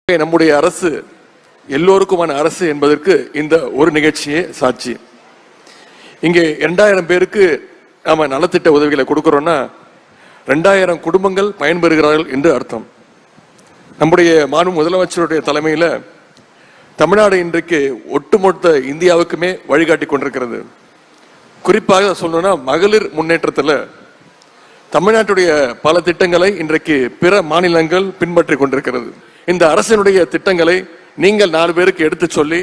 நம்முடைய அரசு எல்லோருக்குமான அரசு என்பதற்கு இந்த ஒரு நிகழ்ச்சியே சாட்சி. இங்கே 2000 பேருக்கு நாம நலத்திட்ட உதவிகளை கொடுக்கிறோம்னா 2000 குடும்பங்கள் பயன்பெறுகிறார்கள் என்று அர்த்தம். நம்முடைய மாண்பு முதலமைச்சருடைய தலைமையில் தமிழ்நாடு இன்றைக்கு ஒட்டுமொத்த இந்தியாவுக்குமே வழிகாட்டி கொண்டிருக்கிறது. குறிப்பாக சொல்லணும்னா மகளிர் முன்னேற்றத்தில் தமிழ்நாட்டுடைய பல திட்டங்களை இன்றைக்கு பிற மாநிலங்கள் பின்பற்றி கொண்டிருக்கிறது. இந்த அரசினுடைய திட்டங்களை நீங்கள் 4 பேருக்கு எடுத்து சொல்லி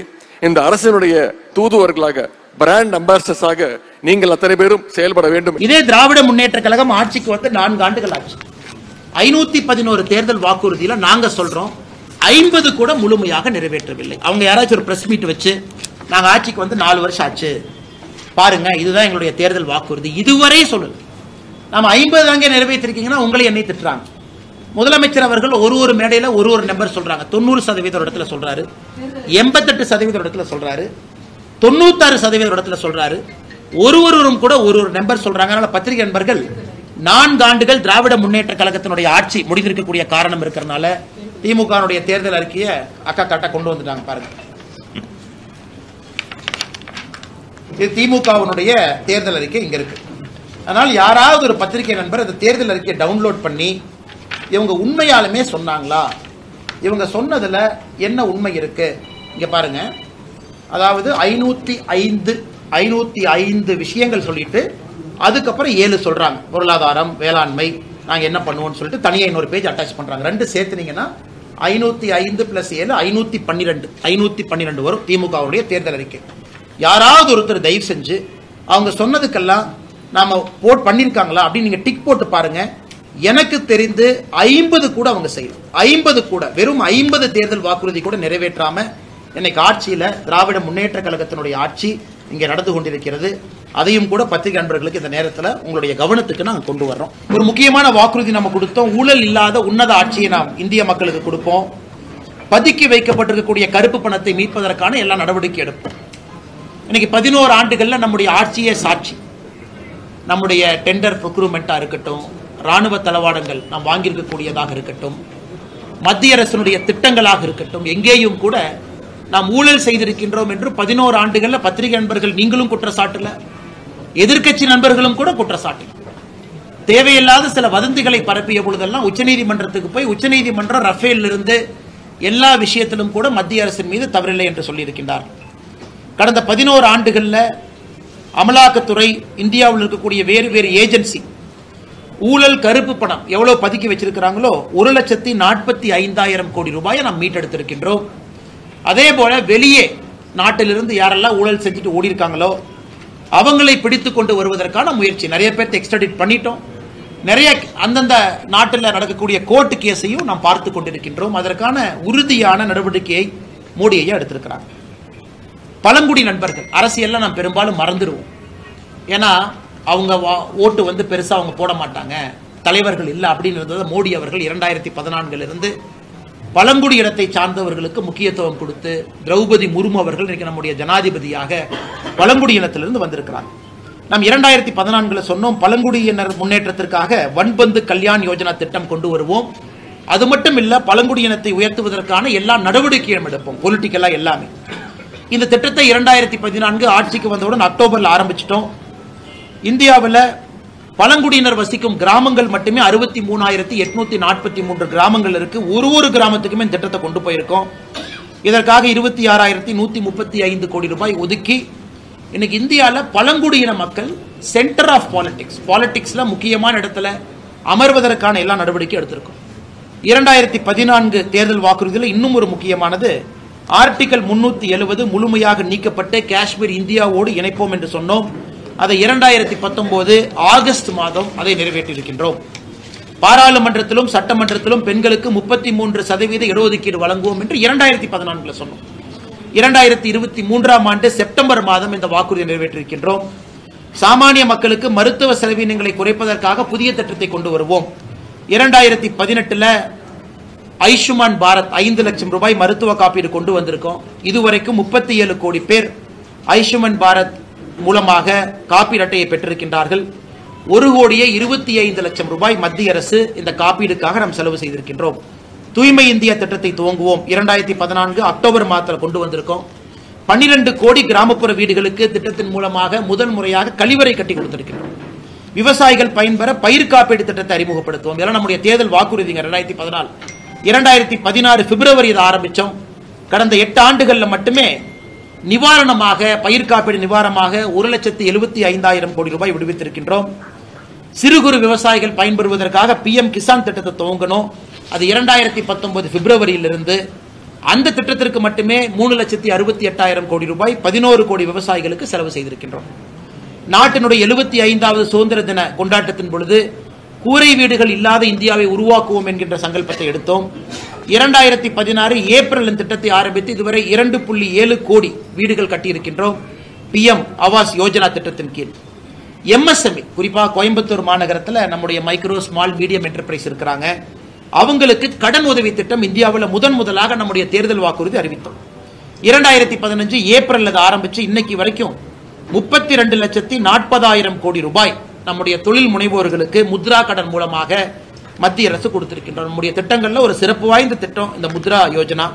இந்த அரசினுடைய தூதுவர்களாக பிராண்ட் அம்பாசிடர்ஸாக நீங்கள் அத்தனை பேரும் செயல்பட வேண்டும். இதே திராவிட முன்னேற்ற கழகம் ஆட்சிக்கு வந்து 4 ஆண்டுகள் ஆச்சு. 511 தேர்தல் வாக்குறுதியில நாங்க சொல்றோம் 50 கூட முழுமையாக நிறைவேற்றவில்லை. அவங்க யாராச்சும் ஒரு பிரஸ் மீட் வச்சு நாங்க ஆட்சிக்கு வந்து 4 வருஷம் ஆச்சு பாருங்க இதுதான் எங்களுடைய தேர்தல் வாக்குறுதி இதுவரை சொல்லல. நாம 50 தாங்க நிறைவேற்றிருக்கீங்கன்னா உங்களை என்னை திட்டுறாங்க. முதலமைச்சர் அவர்கள் ஒரு மேடையில ஒரு நம்பர் சொல்றாங்க. 90% இடத்துல சொல்றாரு, 88% இடத்துல சொல்றாரு, 96% இடத்துல சொல்றாரு. ஒருவரும் கூட ஒரு நம்பர் சொல்றாங்க. அதனால பத்திரிகை நண்பர்கள் 4 ஆண்டுகள் திராவிட முன்னேற்ற கழகத்தினுடைய ஆட்சி முடிந்திருக்கக்கூடிய காரணம் இருக்கிறதுனால திமுக தேர்தல் அறிக்கையை அக்கா கட்ட கொண்டு வந்துட்டாங்க பாருங்க. இது திமுகவுடைய தேர்தல் அறிக்கை இங்க இருக்கு. அதனால் யாராவது ஒரு பத்திரிகை நண்பர் அந்த தேர்தல் அறிக்கையை டவுன்லோட் பண்ணி இவங்க உண்மையாலுமே சொன்னாங்களா, இவங்க சொன்னதுல என்ன உண்மை இருக்கு இங்க பாருங்க. அதாவது 505 விஷயங்கள் சொல்லிட்டு அதுக்கப்புறம் 7 சொல்றாங்க. பொருளாதாரம், வேளாண்மை, நாங்க என்ன பண்ணுவோம்னு சொல்லிட்டு தனியா இன்னொரு பேஜ் அட்டாச் பண்றாங்க. 2 சேர்த்துனீங்கன்னா 505 + 7 512 வரும் திமுகவுடைய தேர்தல் அறிக்கை. யாராவது ஒருத்தர் தயவு செஞ்சு அவங்க சொன்னதுக்கெல்லாம் நாம போட் பண்ணிருக்காங்களா அப்படின்னு நீங்க டிக் போட்டு பாருங்க. எனக்கு தெரிந்து 50 கூட அவங்க செய்யல. 50 கூட வெறும் 50 தேர்தல் வாக்குறுதி கூட நிறைவேற்றாம இன்னைக்கு ஆட்சியில திராவிட முன்னேற்ற கழகத்தினுடைய ஆட்சி இங்கே நடந்து கொண்டிருக்கிறது. அதையும் கூட பத்திரிகை நண்பர்களுக்கு இந்த நேரத்தில் உங்களுடைய கவனத்துக்கு நாங்கள் கொண்டு வர்றோம். ஒரு முக்கியமான வாக்குறுதி நம்ம கொடுத்தோம். ஊழல் இல்லாத உன்னத ஆட்சியை நாம் இந்திய மக்களுக்கு கொடுப்போம். பதுக்கி வைக்கப்பட்டிருக்கக்கூடிய கருப்பு பணத்தை மீட்பதற்கான எல்லா நடவடிக்கை எடுப்போம். இன்னைக்கு 11 ஆண்டுகள்ல நம்முடைய ஆட்சியே சாட்சி. நம்முடைய டெண்டர் ப்ரொக்யூர்மெண்டா இருக்கட்டும், ராணுவ தளவாடங்கள் நாம் வாங்கியிருக்கக்கூடியதாக இருக்கட்டும், மத்திய அரசினுடைய திட்டங்களாக இருக்கட்டும், எங்கேயும் கூட நாம் ஊழல் செய்திருக்கின்றோம் என்று 11 ஆண்டுகள்ல பத்திரிகை நண்பர்கள் நீங்களும் குற்றச்சாட்டுல, எதிர்க்கட்சி நண்பர்களும் கூட குற்றச்சாட்டு. தேவையில்லாத சில வதந்திகளை பரப்பிய பொழுதெல்லாம் உச்சநீதிமன்றத்துக்கு போய் உச்சநீதிமன்றம் ரஃபேல் இருந்து எல்லா விஷயத்திலும் கூட மத்திய அரசின் மீது தவறில்லை என்று சொல்லியிருக்கின்றார். கடந்த 11 ஆண்டுகள்ல அமலாக்கத்துறை, இந்தியாவில் இருக்கக்கூடிய வேறு ஏஜென்சி ஊழல் கருப்பு பணம் எவ்வளவு பதுக்கி வச்சிருக்கிறாங்களோ 1,45,000 கோடி ரூபாயை நாம் மீட்டெடுத்திருக்கின்றோம். அதே போல வெளியே நாட்டிலிருந்து யாரெல்லாம் ஊழல் செஞ்சுட்டு ஓடி இருக்காங்களோ அவங்களை பிடித்து கொண்டு வருவதற்கான முயற்சி நிறைய பேர்த்து எக்ஸ்ட்ராடிட் பண்ணிட்டோம். நிறைய அந்தந்த நாட்டில் நடக்கக்கூடிய கோர்ட் கேஸையும் நாம் பார்த்து கொண்டிருக்கின்றோம். அதற்கான உறுதியான நடவடிக்கையை மோடி ஐயா எடுத்திருக்கிறாங்க. பழங்குடி நண்பர்கள் அரசியல்ல நாம் பெரும்பாலும் மறந்துடுவோம். ஏன்னா அவங்க ஓட்டு வந்து பெருசா அவங்க போட மாட்டாங்க, தலைவர்கள் இல்லை அப்படின்னு மோடி அவர்கள் 2014 இருந்து பழங்குடி இடத்தை சார்ந்தவர்களுக்கு முக்கியத்துவம் கொடுத்து திரௌபதி முர்மு அவர்கள் இன்னைக்கு நம்முடைய ஜனாதிபதியாக பழங்குடி இனத்திலிருந்து வந்திருக்கிறாங்க. நாம் 2014 சொன்னோம் பழங்குடியினர் முன்னேற்றத்திற்காக வன்பந்து கல்யாண் யோஜனா திட்டம் கொண்டு வருவோம். அது மட்டும் இல்ல, பழங்குடி இனத்தை உயர்த்துவதற்கான எல்லா நடவடிக்கையும் எடுப்போம், பொலிட்டிக்கலா எல்லாமே. இந்த திட்டத்தை 2014 ஆட்சிக்கு வந்தவுடன் அக்டோபர்ல ஆரம்பிச்சிட்டோம். இந்தியாவில் பழங்குடியினர் வசிக்கும் கிராமங்கள் மட்டுமே 63,843 கிராமங்கள் இருக்கு. ஒரு கிராமத்துக்குமே இந்த திட்டத்தை கொண்டு போயிருக்கோம். இதற்காக 26,135 கோடி ரூபாய் ஒதுக்கி இன்னைக்கு இந்தியாவில் பழங்குடியின மக்கள் சென்டர் ஆஃப் பாலிடிக்ஸ்ல முக்கியமான இடத்துல அமர்வதற்கான எல்லா நடவடிக்கை எடுத்திருக்கோம். 2014 தேர்தல் வாக்குறுதியில் இன்னும் ஒரு முக்கியமானது ஆர்டிகல் 370 முழுமையாக நீக்கப்பட்டு காஷ்மீர் இந்தியாவோடு இணைப்போம் என்று சொன்னோம். அதை 2019 ஆகஸ்ட் மாதம் அதை நிறைவேற்றியிருக்கின்றோம். பாராளுமன்றத்திலும் சட்டமன்றத்திலும் பெண்களுக்கு 33% இடஒதுக்கீடு வழங்குவோம் என்று 2014 சொன்னோம். 2023 ஆண்டு செப்டம்பர் மாதம் இந்த வாக்குறுதியை நிறைவேற்றியிருக்கின்றோம். சாமானிய மக்களுக்கு மருத்துவ செலவினங்களை குறைப்பதற்காக புதிய திட்டத்தை கொண்டு வருவோம். 2018 ஆயுஷ்மான் பாரத் 5 லட்சம் ரூபாய் மருத்துவ காப்பீடு கொண்டு வந்திருக்கோம். இதுவரைக்கும் 37 கோடி பேர் ஆயுஷ்மான் பாரத் மூலமாக காப்பீடு அட்டையை பெற்றிருக்கின்றார்கள். 1,25,00,000 ரூபாய் மத்திய அரசு இந்த காப்பீடுக்காக நாம் செலவு செய்திருக்கின்றோம். தூய்மை இந்தியா திட்டத்தை துவங்குவோம். 2014 அக்டோபர் மாதத்தில் கொண்டு வந்திருக்கோம். 12 கோடி கிராமப்புற வீடுகளுக்கு திட்டத்தின் மூலமாக முதல் முறையாக கழிவறை கட்டி கொடுத்திருக்கிறோம். விவசாயிகள் பயன்பெற பயிர் காப்பீடு திட்டத்தை அறிமுகப்படுத்துவோம். இதெல்லாம் நம்முடைய தேர்தல் வாக்குறுதிங்க. 2014 2016 பிப்ரவரி இதை ஆரம்பிச்சோம். கடந்த 8 ஆண்டுகளில் மட்டுமே நிவாரணமாக பயிர் காப்பீடு நிவாரணமாக 1,75,000 கோடி ரூபாய் விடுவித்திருக்கின்றோம். சிறு குறு விவசாயிகள் பயன்பெறுவதற்காக பிஎம் கிசான் திட்டத்தை துவங்கணும். அது 2019 பிப்ரவரியிலிருந்து அந்த திட்டத்திற்கு மட்டுமே 3,68,000 கோடி ரூபாய் 11 கோடி விவசாயிகளுக்கு செலவு செய்திருக்கின்றோம். நாட்டினுடைய 75வது சுதந்திர தின கொண்டாட்டத்தின் பொழுது கூரை வீடுகள் இல்லாத இந்தியாவை உருவாக்குவோம் என்கின்ற சங்கல்பத்தை எடுத்தோம். 2016 ஏப்ரல் திட்டத்தை ஆரம்பித்து இதுவரை 2.7 கோடி வீடுகள் கட்டியிருக்கின்றோம். பிஎம் ஆவாஸ் யோஜனா திட்டத்தின் கீழ் எம்எஸ்எம்இ குறிப்பாக கோயம்புத்தூர் மாநகரத்தில் நம்முடைய மைக்ரோ ஸ்மால் மீடியம் என்டர்பிரைஸ் இருக்கிறாங்க. அவங்களுக்கு கடன் உதவி திட்டம் இந்தியாவில் முதலாக நம்முடைய தேர்தல் வாக்குறுதி அறிவித்தோம். 2015 ஏப்ரல் ஆரம்பிச்சு இன்னைக்கு வரைக்கும் 32,40,000 கோடி ரூபாய் நம்முடைய தொழில் முனைவோர்களுக்கு முத்ரா கடன் மூலமாக மத்திய அரசு கொடுத்திருக்கின்றோம். நம்முடைய திட்டங்கள்ல ஒரு சிறப்பு வாய்ந்த திட்டம் இந்த முத்ரா யோஜனா.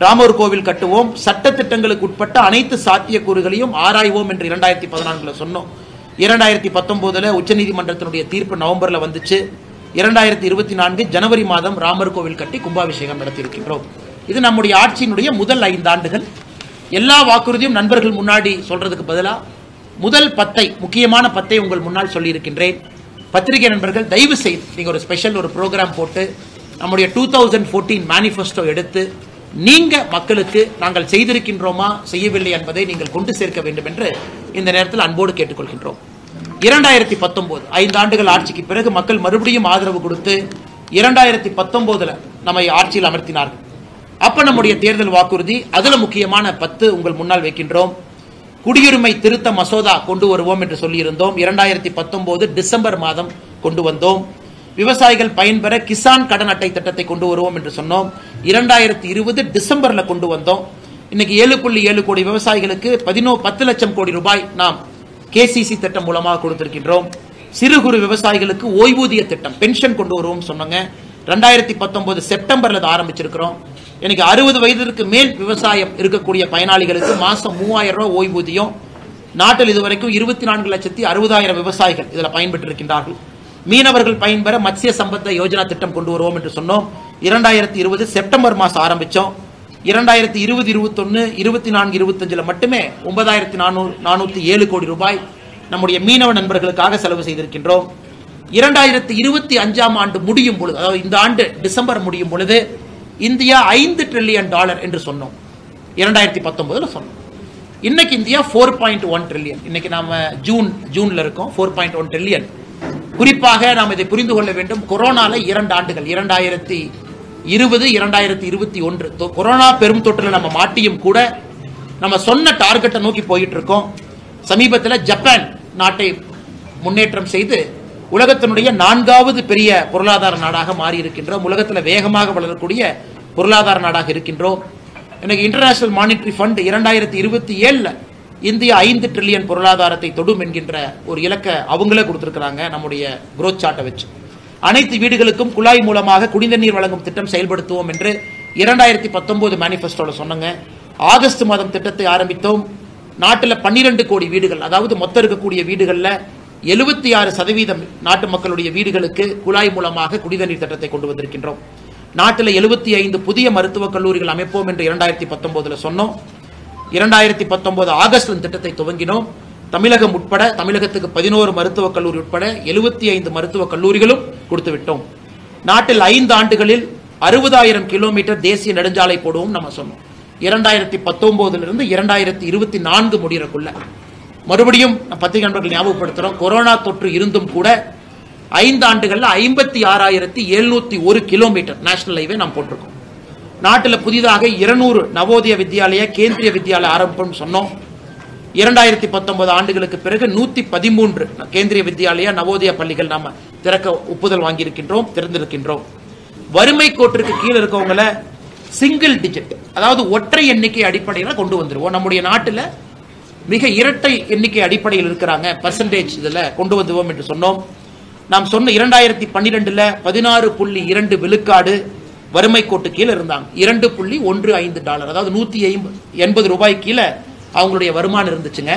ராமர் கோவில் கட்டுவோம், சட்ட திட்டங்களுக்கு உட்பட்ட அனைத்து சாத்தியக்கூறுகளையும் ஆராய்வோம் என்று 2014 சொன்னோம். 2019 உச்சநீதிமன்றத்தினுடைய தீர்ப்பு நவம்பர்ல வந்துச்சு. 2024 ஜனவரி மாதம் ராமர் கோவில் கட்டி கும்பாபிஷேகம் நடத்தியிருக்கின்றோம். இது நம்முடைய ஆட்சியினுடைய முதல் 5 ஆண்டுகள். எல்லா வாக்குறுதியும் நண்பர்கள் முன்னாடி சொல்றதுக்கு பதிலா முதல் 10 முக்கியமான 10 உங்கள் முன்னால் சொல்லியிருக்கின்றேன். பத்திரிகை நண்பர்கள் தயவு செய்து நீங்க ஒரு ஸ்பெஷல் ஒரு ப்ரோக்ராம் போட்டு நம்முடைய 2014 மேனிஃபெஸ்டோ எடுத்து நீங்க மக்களுக்கு நாங்கள் செய்திருக்கின்றோமா செய்யவில்லை என்பதை நீங்கள் கொண்டு சேர்க்க வேண்டும் என்று இந்த நேரத்தில் அன்போடு கேட்டுக்கொள்கின்றோம். 2019 5 ஆண்டுகள் ஆட்சிக்கு பிறகு மக்கள் மறுபடியும் ஆதரவு கொடுத்து 2019 நம்மை ஆட்சியில் அமர்த்தினார்கள். அப்ப நம்முடைய தேர்தல் வாக்குறுதி அதுல முக்கியமான 10 உங்கள் முன்னால் வைக்கின்றோம். குடியுரிமை திருத்த மசோதா கொண்டு வருவோம் என்று சொல்லியிருந்தோம். 2019 டிசம்பர் மாதம் கொண்டு வந்தோம். விவசாயிகள் பயன்பெற கிசான் கடன் அட்டை திட்டத்தை கொண்டு வருவோம் என்று சொன்னோம். 2020 டிசம்பர்ல கொண்டு வந்தோம். இன்னைக்கு 7.7 கோடி விவசாயிகளுக்கு 10 லட்சம் கோடி ரூபாய் நாம் கேசிசி திட்டம் மூலமாக கொடுத்திருக்கின்றோம். சிறு குறு விவசாயிகளுக்கு ஓய்வூதிய திட்டம் பென்ஷன் கொண்டு வருவோம் சொன்னாங்க. 2019 செப்டம்பர்ல ஆரம்பிச்சிருக்கிறோம். எனக்கு 60 வயதிற்கு மேல் விவசாயம் இருக்கக்கூடிய பயனாளிகளுக்கு மாசம் 3,000 ரூபாய் ஓய்வூதியம். நாட்டில் இதுவரைக்கும் 24,60,000 விவசாயிகள் இதில் பயன்பெற்று இருக்கின்றார்கள். மீனவர்கள் பயன்பெற மத்ஸ்ய சம்பத்த யோஜனா திட்டம் கொண்டு வருவோம் என்று சொன்னோம். 2020 செப்டம்பர் மாசம் ஆரம்பிச்சோம். 2020, 21, 24, 25 மட்டுமே 9,407 கோடி ரூபாய் நம்முடைய மீனவ நண்பர்களுக்காக செலவு செய்திருக்கின்றோம். 2025 ஆண்டு முடியும் பொழுது, அதாவது இந்த ஆண்டு டிசம்பர் முடியும் பொழுது இந்தியா $5 ட்ரில்லியன் என்று சொன்னோம். 2019 சொன்னோம். இன்னைக்கு இந்தியா 4.1 ட்ரில்லியன். இன்னைக்கு நாம ஜூன்ல இருக்கோம். 4.1 ட்ரில்லியன். குறிப்பாக நாம் இதை புரிந்து கொள்ள வேண்டும். கொரோனால 2 ஆண்டுகள் 2020, 2021 கொரோனா பெரும் தொற்றில் நம்ம மாட்டியும் கூட நம்ம சொன்ன டார்கெட்டை நோக்கி போயிட்டு இருக்கோம். சமீபத்தில் ஜப்பான் நாட்டை முன்னேற்றம் செய்து உலகத்தினுடைய 4வது பெரிய பொருளாதார நாடாக மாறி இருக்கின்றோம். உலகத்தில் வேகமாக வளரக்கூடிய பொருளாதார நாடாக இருக்கின்றோம். எனக்கு international monetary fund 2027 India 5 trillion பொருளாதாரத்தை தொடும் என்கின்ற ஒரு இலக்கை அவங்களே கொடுத்திருக்கிறாங்க. நம்முடைய குரோத் சார்ட்டை வச்சு அனைத்து வீடுகளுக்கும் குழாய் மூலமாக குடிநீர் வழங்கும் திட்டம் செயல்படுத்துவோம் என்று 2019 மேனிஃபெஸ்டோல சொன்னாங்க. ஆகஸ்ட் மாதம் திட்டத்தை ஆரம்பித்தோம். நாட்டில் 12 கோடி வீடுகள், அதாவது மொத்தம் இருக்கக்கூடிய வீடுகளில் 76% நாட்டு மக்களுடைய வீடுகளுக்கு குழாய் மூலமாக குடிநீர் திட்டத்தை கொண்டு வந்திருக்கின்றோம். நாட்டில் 75 புதிய மருத்துவக் கல்லூரிகள் அமைப்போம் என்று 2019 சொன்னோம். 2019 ஆகஸ்ட் திட்டத்தை துவங்கினோம். தமிழகம் உட்பட தமிழகத்துக்கு 11 மருத்துவக் கல்லூரி உட்பட 75 மருத்துவக் கல்லூரிகளும் கொடுத்து விட்டோம். நாட்டில் 5 ஆண்டுகளில் 60,000 கிலோமீட்டர் தேசிய நெடுஞ்சாலை போடுவோம் நம்ம சொன்னோம். 2019 2024 முடியறக்குள்ள மறுபடியும் பத்திரிகை நண்பர்கள் ஞாபகப்படுத்துறோம். கொரோனா தொற்று இருந்தும் கூட 5 ஆண்டுகள்ல 56,701 கிலோமீட்டர் நேஷனல் ஹைவே நாம் போட்டிருக்கோம். நாட்டில் புதிதாக 200 நவோதய வித்யாலயா கேந்திரிய வித்யாலயா ஆரம்பம் சொன்னோம். 2019 ஆண்டுகளுக்கு பிறகு 113 கேந்திரிய வித்யாலயா நவோதயா பள்ளிகள் நாம திறக்க ஒப்புதல் வாங்கியிருக்கின்றோம், திறந்திருக்கின்றோம். வறுமை கோட்டிற்கு கீழே இருக்கவங்கள சிங்கிள் டிஜிட், அதாவது ஒற்றை எண்ணிக்கை அடிப்படையில் கொண்டு வந்துருவோம். நம்முடைய நாட்டில் மிக இரட்டை எண்ணிக்கை அடிப்படையில் இருக்கிறாங்க, பர்சன்டேஜ் இதில் கொண்டு வந்துவோம் என்று சொன்னோம். நாம் சொன்ன 2012 16.2 விழுக்காடு வறுமை கோட்டு கீழே இருந்தாங்க. $2.15, அதாவது 180 ரூபாய் கீழே அவங்களுடைய வருமானம் இருந்துச்சுங்க.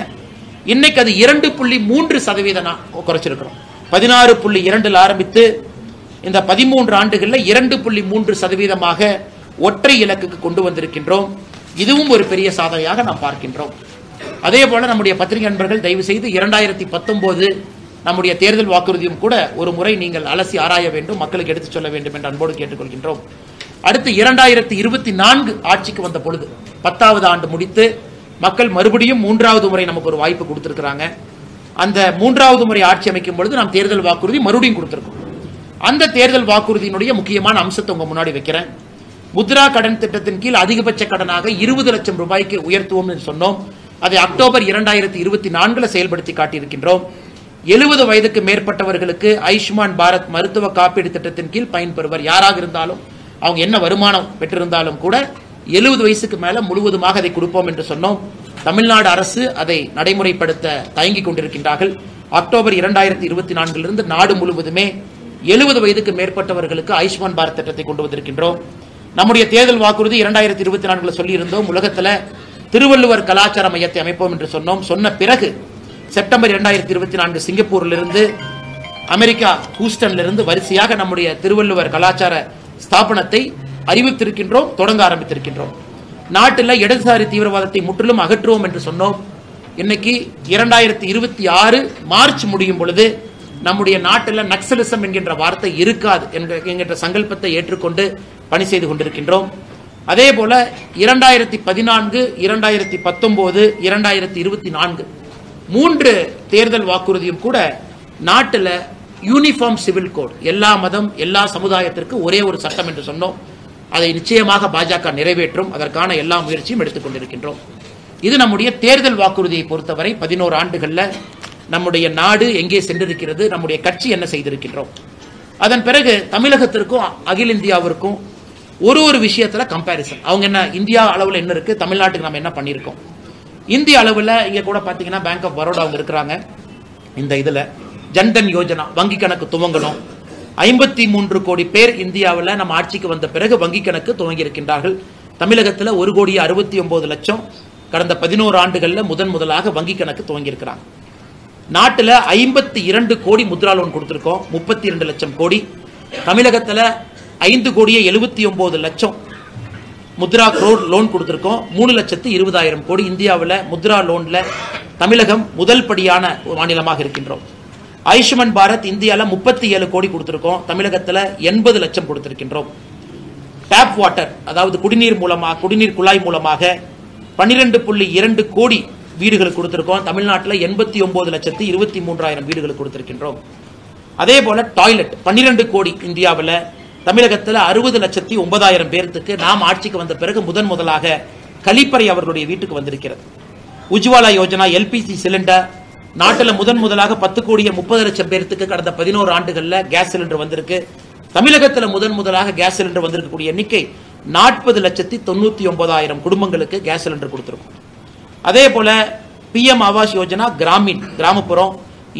இன்னைக்கு அது 2.3% குறைச்சிருக்கிறோம். 16.2 ஆரம்பித்து இந்த 13 ஆண்டுகளில் 2.3% ஒற்றை இலக்குக்கு கொண்டு வந்திருக்கின்றோம். இதுவும் ஒரு பெரிய சாதனையாக நாம் பார்க்கின்றோம். அதே போல நம்முடைய பத்திரிகை நண்பர்கள் தயவு செய்து 2019 நம்முடைய தேர்தல் வாக்குறுதியும் கூட ஒரு முறை நீங்கள் அலசி ஆராய வேண்டும், மக்களுக்கு எடுத்துச் சொல்ல வேண்டும் என்று அன்போடு கேட்டுக்கொள்கின்றோம். அடுத்து 2024 ஆட்சிக்கு வந்த பொழுது 10வது ஆண்டு முடித்து மக்கள் மறுபடியும் 3வது முறை நமக்கு ஒரு வாய்ப்பு கொடுத்திருக்கிறாங்க. அந்த 3வது முறை ஆட்சி அமைக்கும் பொழுது நாம் தேர்தல் வாக்குறுதி மறுபடியும் கொடுத்திருக்கோம். அந்த தேர்தல் வாக்குறுதியினுடைய முக்கியமான அம்சத்தை உங்க முன்னாடி வைக்கிறேன். முத்ரா கடன் திட்டத்தின் கீழ் அதிகபட்ச கடனாக 20 லட்சம் ரூபாய்க்கு உயர்த்துவோம் என்று சொன்னோம். அதை அக்டோபர் 2024 செயல்படுத்தி காட்டியிருக்கின்றோம். 70 வயதுக்கு மேற்பட்டவர்களுக்கு ஆயுஷ்மான் பாரத் மருத்துவ காப்பீடு திட்டத்தின் கீழ் பயன்பெறுவர் யாராக இருந்தாலும், அவங்க என்ன வருமானம் பெற்றிருந்தாலும் கூட 70 வயசுக்கு மேல முழுவதுமாக அதை கொடுப்போம் என்று சொன்னோம். தமிழ்நாடு அரசு அதை நடைமுறைப்படுத்த தயங்கிக் கொண்டிருக்கின்றார்கள். அக்டோபர் 2024 நாடு முழுவதுமே 70 வயதுக்கு மேற்பட்டவர்களுக்கு ஆயுஷ்மான் பாரத் திட்டத்தை கொண்டு வந்திருக்கின்றோம். நம்முடைய தேர்தல் வாக்குறுதி 2024 சொல்லி இருந்தோம். உலகத்துல திருவள்ளுவர் கலாச்சார மையத்தை அமைப்போம் என்று சொன்னோம். சொன்ன பிறகு செப்டம்பர் 2024 சிங்கப்பூரிலிருந்து, அமெரிக்கா ஹூஸ்டன்ல இருந்து வரிசையாக நம்முடைய திருவள்ளுவர் கலாச்சார ஸ்தாபனத்தை அறிவித்திருக்கின்றோம், தொடங்க ஆரம்பித்திருக்கின்றோம். நாட்டில் இடதுசாரி தீவிரவாதத்தை முற்றிலும் அகற்றுவோம் என்று சொன்னோம். இன்னைக்கு 2026 மார்ச் முடியும் பொழுது நம்முடைய நாட்டில் நக்சலிசம் என்கின்ற வார்த்தை இருக்காது என்கின்ற சங்கல்பத்தை ஏற்றுக்கொண்டு பணி செய்து கொண்டிருக்கின்றோம். அதே போல 2014, 2019, 2024 3 தேர்தல் வாக்குறுதியும் கூட நாட்டில் யூனிஃபார்ம் சிவில் கோட், எல்லா மதம் எல்லா சமுதாயத்திற்கு ஒரே ஒரு சட்டம் என்று சொன்னோம். அதை நிச்சயமாக பாஜக நிறைவேற்றும். அதற்கான எல்லா முயற்சியும் எடுத்துக் கொண்டிருக்கின்றோம். இது நம்முடைய தேர்தல் வாக்குறுதியை பொறுத்தவரை 11 ஆண்டுகள்ல நம்முடைய நாடு எங்கே சென்றிருக்கிறது, நம்முடைய கட்சி என்ன செய்திருக்கின்றோம். அதன் பிறகு தமிழகத்திற்கும் அகில இந்தியாவிற்கும் ஒரு விஷயத்துல கம்பேரிசன். அவங்க என்ன இந்தியா அளவில் என்ன இருக்கு, தமிழ்நாட்டுக்கு நம்ம என்ன பண்ணியிருக்கோம். இந்திய அளவில் இங்க கூட பாத்தீங்கன்னா பேங்க் ஆஃப் பரோடா அவங்க இருக்கிறாங்க. இந்த இதுல ஜன்தன் யோஜனா வங்கி கணக்கு துவங்கணும். 53 கோடி பேர் இந்தியாவில் நம்ம ஆட்சிக்கு வந்த பிறகு வங்கி கணக்கு துவங்கி இருக்கின்றார்கள். தமிழகத்தில் 1,69,00,000 கடந்த 11 ஆண்டுகளில் முதலாக வங்கி கணக்கு துவங்கி இருக்கிறாங்க. நாட்டில் 52 கோடி முத்ரா லோன் கொடுத்திருக்கோம், 32 லட்சம் கோடி. தமிழகத்தில் 5,79,00,000 முத்ரா குரோர் லோன் கொடுத்திருக்கோம், 3,20,000 கோடி. இந்தியாவில் முத்ரா லோன்ல தமிழகம் முதல் படியான மாநிலமாக இருக்கின்றோம். ஆயுஷ்மான் பாரத் இந்தியாவில் 37 கோடி கொடுத்திருக்கோம், தமிழகத்தில் 80 லட்சம் கொடுத்திருக்கின்றோம். டேப் வாட்டர், அதாவது குடிநீர் குழாய் மூலமாக 12.2 கோடி வீடுகளுக்கு கொடுத்திருக்கோம், தமிழ்நாட்டில் 89,23,000 வீடுகளுக்கு கொடுத்திருக்கின்றோம். அதே போல டாய்லெட் 12 கோடி இந்தியாவில், தமிழகத்தில் 60,09,000 பேருக்கு நாம் ஆட்சிக்கு வந்த பிறகு முதலாக கழிப்பறை அவர்களுடைய வீட்டுக்கு வந்திருக்கிறது. உஜ்வாலா யோஜனா எல்பிஜி சிலிண்டர் நாட்டில் முதலாக 10,30,00,000 பேருக்கு கடந்த 11 ஆண்டுகள்ல கேஸ் சிலிண்டர் வந்திருக்கு. தமிழகத்தில் முதலாக கேஸ் சிலிண்டர் வந்திருக்கக்கூடிய எண்ணிக்கை 40,99,000 குடும்பங்களுக்கு கேஸ் சிலிண்டர் கொடுத்திருக்கும். அதே போல பிஎம் ஆவாஸ் யோஜனா கிராமப்புறம்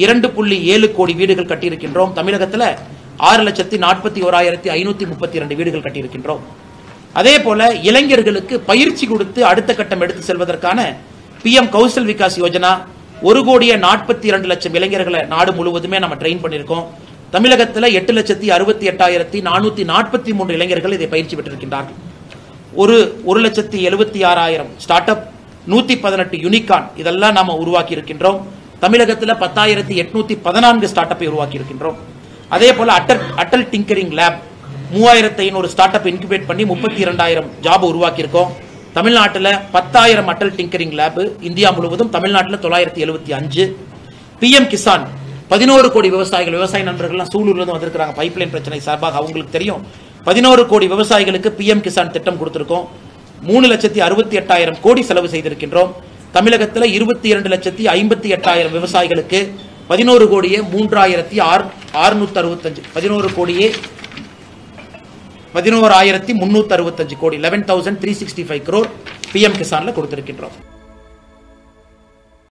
2.7 கோடி வீடுகள் கட்டியிருக்கின்றோம். தமிழகத்தில் 6,41,532 வீடுகள் கட்டியிருக்கின்றோம். அதே போல இளைஞர்களுக்கு பயிற்சி கொடுத்து அடுத்த கட்டம் எடுத்து செல்வதற்கான பிஎம் கௌசல் விகாஸ் யோஜனா 1,42,00,000 இளைஞர்களை நாடு முழுவதுமே நம்ம ட்ரெயின் பண்ணியிருக்கோம். தமிழகத்தில் 8,68,443 இளைஞர்கள் இதை பயிற்சி பெற்றிருக்கின்றார்கள். 1,76,000 ஸ்டார்ட் அப், 118 யூனிகான் இதெல்லாம் நாம உருவாக்கி இருக்கின்றோம். தமிழகத்தில் 10,814 ஸ்டார்ட் அப்பை உருவாக்கி இருக்கின்றோம். அதே போல Atal tinkering lab 3,500 start up incubate பண்ணி 32,000 ஜாப் உருவாக்கி இருக்கோம். தமிழ்நாட்டில் 10,000 அட்டல் டிங்கரிங் லேப், இந்தியா முழுவதும் தமிழ்நாட்டில் 975. பிஎம் கிசான் 11 கோடி விவசாயிகள், விவசாய நண்பர்கள் சூலூர்ல இருந்து வந்திருக்காங்க பைப்லைன் பிரச்சனை சார்பாக, அவங்களுக்கு தெரியும். 11 கோடி விவசாயிகளுக்கு பிஎம் கிசான் திட்டம் கொடுத்திருக்கோம். 3,68,000 கோடி செலவு செய்திருக்கின்றோம். தமிழகத்தில் 22,58,000 விவசாயிகளுக்கு 11 கோடியே 3,665 11,365 கோடி 11,365 crore பிஎம் கிசான்ல கொடுத்திருக்கின்றோம்.